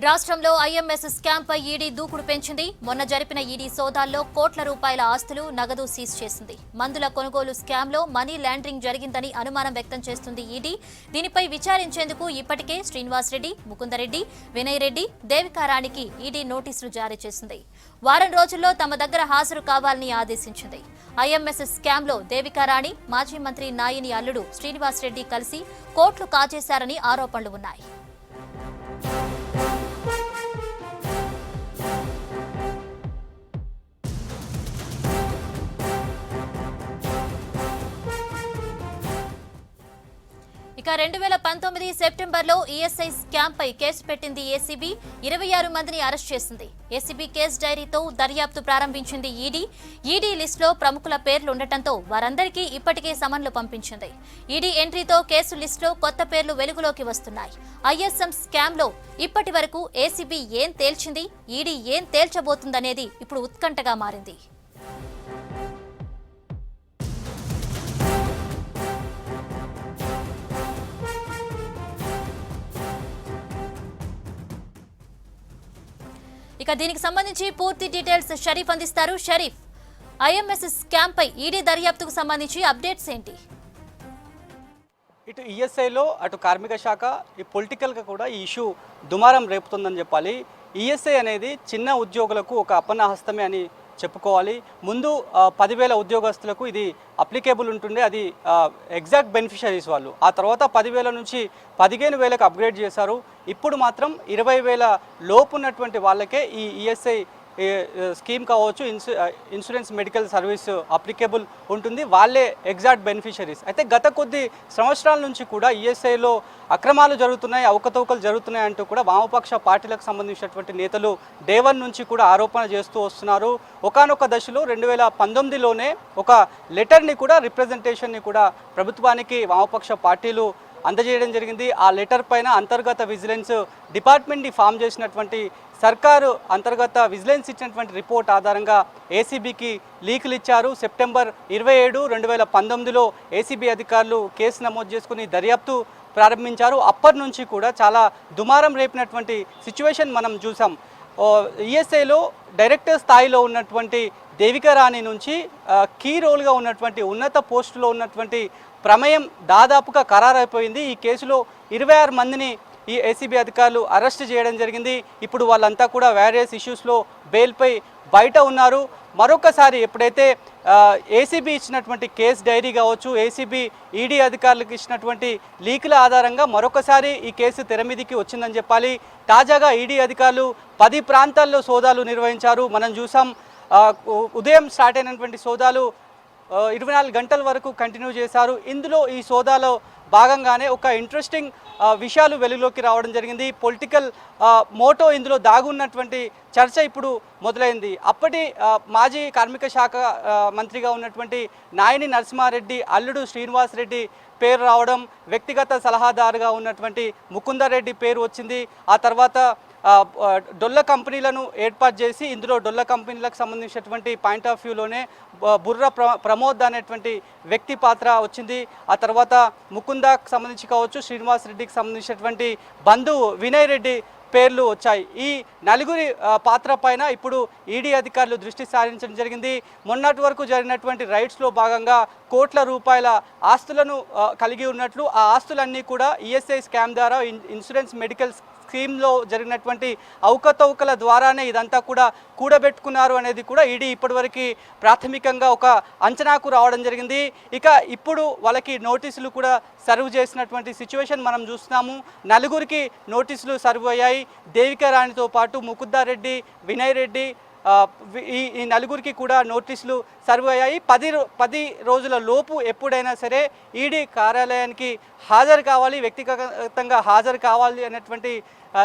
రాష్ట్రంలో IMS scam పై ED దూకుడు పెంచింది. మొన్న జరిపిన ఈడీ సోదాల్లో కోట్ల రూపాయల ఆస్తులు, నగదు సీజ్ చేసింది. మందుల కొనుగోలు స్కామ్ లో మనీ లాండరింగ్ జరిగిందని అనుమానం వ్యక్తం చేస్తుంది ఈడీ. దీనిపై విచారించేందుకు ఇప్పటికే శ్రీనివాస్ రెడ్డి, ముకుందరెడ్డి, వినయ్ రెడ్డి, దేవికారాణికి ఈడీ నోటీసులు జారీ చేసింది. వారం రోజుల్లో తమ దగ్గర హాజరు కావాలని ఆదేశించింది. ఐఎంఎస్ స్కామ్ లో దేవికారాణి, మాజీ మంత్రి నాయిని అల్లుడు శ్రీనివాస్ రెడ్డి కలిసి కోట్లు కాజేశారని ఆరోపణలు ఉన్నాయి. ఇక 2019 సెప్టెంబర్లో ఈఎస్ఐ స్కామ్ పై కేసు పెట్టింది ఏసీబీ. 26 మందిని అరెస్ట్ చేసింది. ఏసీబీ కేసు డైరీతో దర్యాప్తు ప్రారంభించింది ఈడీ. ఈడీ లిస్టులో ప్రముఖుల పేర్లు ఉండటంతో వారందరికీ ఇప్పటికే సమన్లు పంపించింది. ఈడీ ఎంట్రీతో కేసు లిస్టులో కొత్త పేర్లు వెలుగులోకి వస్తున్నాయి. ఐఎస్ఎం స్కామ్ లో ఇప్పటి వరకు ఏసీబీ ఏం తేల్చింది, ఈడీ ఏం తేల్చబోతుందనేది ఇప్పుడు ఉత్కంఠగా మారింది. ఇక దీనికి సంబంధించి పూర్తి డీటెయిల్స్ షరీఫ్ అందిస్తారు. షరీఫ్, ఐఎంఎస్ స్కామ్ పై ఈడీ దర్యాప్తుకు సంబంధించి అప్డేట్స్ ఏంటి? ఇటు ఈఎస్ఐలో అటు కార్మిక శాఖ ఈ పొలిటికల్గా కూడా ఈ ఇష్యూ దుమారం రేపుతుందని చెప్పాలి. ఈఎస్ఐ అనేది చిన్న ఉద్యోగులకు ఒక అపన్నహస్తమే అని చెప్పుకోవాలి. ముందు 10,000 ఉద్యోగస్తులకు ఇది అప్లికేబుల్ ఉంటుండే, అది ఎగ్జాక్ట్ బెనిఫిషరీస్ వాళ్ళు. ఆ తర్వాత 10,000 నుంచి 15,000కు అప్గ్రేడ్ చేశారు. ఇప్పుడు మాత్రం 20,000 లోపు ఉన్నటువంటి వాళ్ళకే ఈ ఈఎస్ఐ స్కీమ్ కావచ్చు, ఇన్సూరెన్స్ మెడికల్ సర్వీస్ అప్లికేబుల్ ఉంటుంది. వాళ్ళే ఎగ్జాక్ట్ బెనిఫిషరీస్. అయితే గత కొద్ది సంవత్సరాల నుంచి కూడా ఈఎస్ఐలో అక్రమాలు జరుగుతున్నాయి, అవకతవకలు జరుగుతున్నాయి అంటూ కూడా వామపక్ష పార్టీలకు సంబంధించినటువంటి నేతలు డే 1 నుంచి కూడా ఆరోపణ చేస్తూ వస్తున్నారు. ఒకానొక దశలో 2019లోనే ఒక లెటర్ని కూడా, రిప్రజెంటేషన్ని కూడా ప్రభుత్వానికి వామపక్ష పార్టీలు అందజేయడం జరిగింది. ఆ లెటర్ పైన అంతర్గత విజిలెన్స్ డిపార్ట్మెంట్ని ఫామ్ చేసినటువంటి సర్కారు అంతర్గత విజిలెన్స్ ఇచ్చినటువంటి రిపోర్ట్ ఆధారంగా ఏసీబీకి లీకులు ఇచ్చారు. సెప్టెంబర్ 27, 2019లో ఏసీబీ అధికారులు కేసు నమోదు చేసుకుని దర్యాప్తు ప్రారంభించారు. అప్పటి నుంచి కూడా చాలా దుమారం రేపినటువంటి సిచ్యువేషన్ మనం చూసాం. ఈఎస్ఐలో డైరెక్టర్ స్థాయిలో ఉన్నటువంటి దేవికారాణి నుంచి కీ రోల్గా ఉన్నటువంటి ఉన్నత పోస్టులో ఉన్నటువంటి ప్రమేయం దాదాపుగా ఖరారైపోయింది. ఈ కేసులో 26 మందిని ఈ ఏసీబీ అధికారులు అరెస్ట్ చేయడం జరిగింది. ఇప్పుడు వాళ్ళంతా కూడా వేరియస్ ఇష్యూస్లో బెయిల్పై బయట ఉన్నారు. మరొకసారి ఎప్పుడైతే ఏసీబీ ఇచ్చినటువంటి కేసు డైరీ కావచ్చు, ఏసీబీ ఈడీ అధికారులకు ఇచ్చినటువంటి లీకుల ఆధారంగా మరొకసారి ఈ కేసు తెర మీదికి వచ్చిందని చెప్పాలి. తాజాగా ఈడీ అధికారులు 10 ప్రాంతాల్లో సోదాలు నిర్వహించారు. మనం చూసాం, ఉదయం స్టార్ట్ అయినటువంటి సోదాలు 24 గంటల వరకు కంటిన్యూ చేశారు. ఇందులో ఈ సోదాలో భాగంగానే ఒక ఇంట్రెస్టింగ్ విషయాలు వెలుగులోకి రావడం జరిగింది. పొలిటికల్ మోటో ఇందులో దాగున్నటువంటి చర్చ ఇప్పుడు మొదలైంది. అప్పటి మాజీ కార్మిక శాఖ మంత్రిగా ఉన్నటువంటి నాయిని నరసింహారెడ్డి అల్లుడు శ్రీనివాస్ రెడ్డి పేరు రావడం, వ్యక్తిగత సలహాదారుగా ఉన్నటువంటి ముకుందరెడ్డి పేరు వచ్చింది. ఆ తర్వాత డొల్ల కంపెనీలను ఏర్పాటు చేసి ఇందులో డొల్ల కంపెనీలకు సంబంధించినటువంటి పాయింట్ ఆఫ్ వ్యూలోనే బుర్ర ప్రమోద్ అనేటువంటి వ్యక్తి పాత్ర వచ్చింది. ఆ తర్వాత ముకుందాకు సంబంధించి కావచ్చు, శ్రీనివాస్ రెడ్డికి సంబంధించినటువంటి బంధువు వినయ్ రెడ్డి పేర్లు వచ్చాయి. ఈ నలుగురి పాత్ర పైన ఇప్పుడు ఈడీ అధికారులు దృష్టి సారించడం జరిగింది. మొన్నటి వరకు జరిగినటువంటి రైడ్స్లో భాగంగా కోట్ల రూపాయల ఆస్తులను కలిగి ఉన్నట్లు, ఆ ఆస్తులన్నీ కూడా ఈఎస్ఐ స్కామ్ ద్వారా, ఇన్సూరెన్స్ మెడికల్ స్కీమ్లో జరిగినటువంటి అవకతవకల ద్వారానే ఇదంతా కూడా కూడబెట్టుకున్నారు అనేది కూడా ఈడీ ఇప్పటివరకు ప్రాథమికంగా ఒక అంచనాకు రావడం జరిగింది. ఇక ఇప్పుడు వాళ్ళకి నోటీసులు కూడా సర్వ్ చేసినటువంటి సిచ్యువేషన్ మనం చూస్తున్నాము. నలుగురికి నోటీసులు సర్వ్ అయ్యాయి. దేవికారాణితో పాటు ముకుందారెడ్డి, వినయ్ రెడ్డి, ఈ నలుగురికి కూడా నోటీసులు సర్వ్ అయ్యాయి. 10 రోజుల లోపు ఎప్పుడైనా సరే ఈడీ కార్యాలయానికి హాజరు కావాలి, వ్యక్తిగతంగా హాజరు కావాలి అనేటువంటి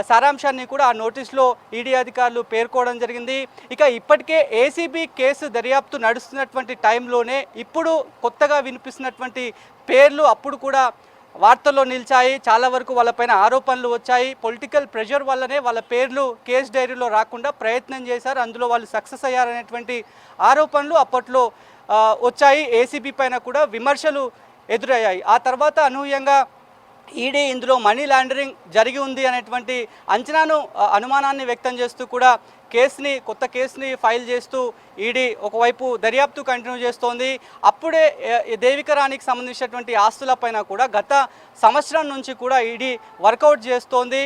సారాంశాన్ని కూడా ఆ నోటీసులో ఈడీ అధికారులు పేర్కోవడం జరిగింది. ఇక ఇప్పటికే ఏసీబీ కేసు దర్యాప్తు నడుస్తున్నటువంటి టైంలోనే ఇప్పుడు కొత్తగా వినిపిస్తున్నటువంటి పేర్లు అప్పుడు కూడా వార్తల్లో నిలిచాయి. చాలా వరకు వాళ్ళపైన ఆరోపణలు వచ్చాయి. పొలిటికల్ ప్రెషర్ వల్లనే వాళ్ళ పేర్లు కేసు డైరీలో రాకుండా ప్రయత్నం చేశారు. అందులో వాళ్ళు సక్సెస్ అయ్యారనేటువంటి ఆరోపణలు అప్పట్లో వచ్చాయి. ఏసీబీ పైన కూడా విమర్శలు ఎదురయ్యాయి. ఆ తర్వాత అనూహ్యంగా ఈడీ ఇందులో మనీ లాండరింగ్ జరిగి ఉంది అనేటువంటి అంచనాను అనుమానాన్ని వ్యక్తం చేస్తూ కూడా కొత్త కేసుని ఫైల్ చేస్తూ ఈడీ ఒకవైపు దర్యాప్తు కంటిన్యూ చేస్తోంది. అప్పుడే దేవికరాణికి సంబంధించినటువంటి ఆస్తులపైన కూడా గత సంవత్సరం నుంచి కూడా ఈడీ వర్కౌట్ చేస్తోంది.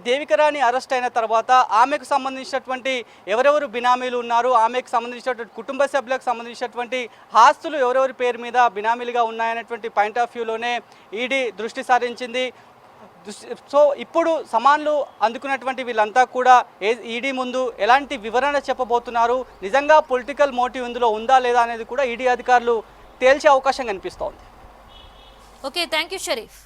దేవికరాణి అరెస్ట్ అయిన తర్వాత ఆమెకు సంబంధించినటువంటి ఎవరెవరు బినామీలు ఉన్నారు, ఆమెకు సంబంధించినటువంటి కుటుంబ సభ్యులకు సంబంధించినటువంటి ఆస్తులు ఎవరెవరి పేరు మీద బినామీలుగా ఉన్నాయనేటువంటి పాయింట్ ఆఫ్ వ్యూలోనే ఈడీ దృష్టి సారించింది. సో ఇప్పుడు సమాన్లు అందుకున్నటువంటి వీళ్ళంతా కూడా ఈడీ ముందు ఎలాంటి వివరణ చెప్పబోతున్నారు, నిజంగా పొలిటికల్ మోటివ్ ఇందులో ఉందా లేదా అనేది కూడా ఈడీ అధికారులు తేల్చే అవకాశం కనిపిస్తోంది. Okay, thank you Sharif.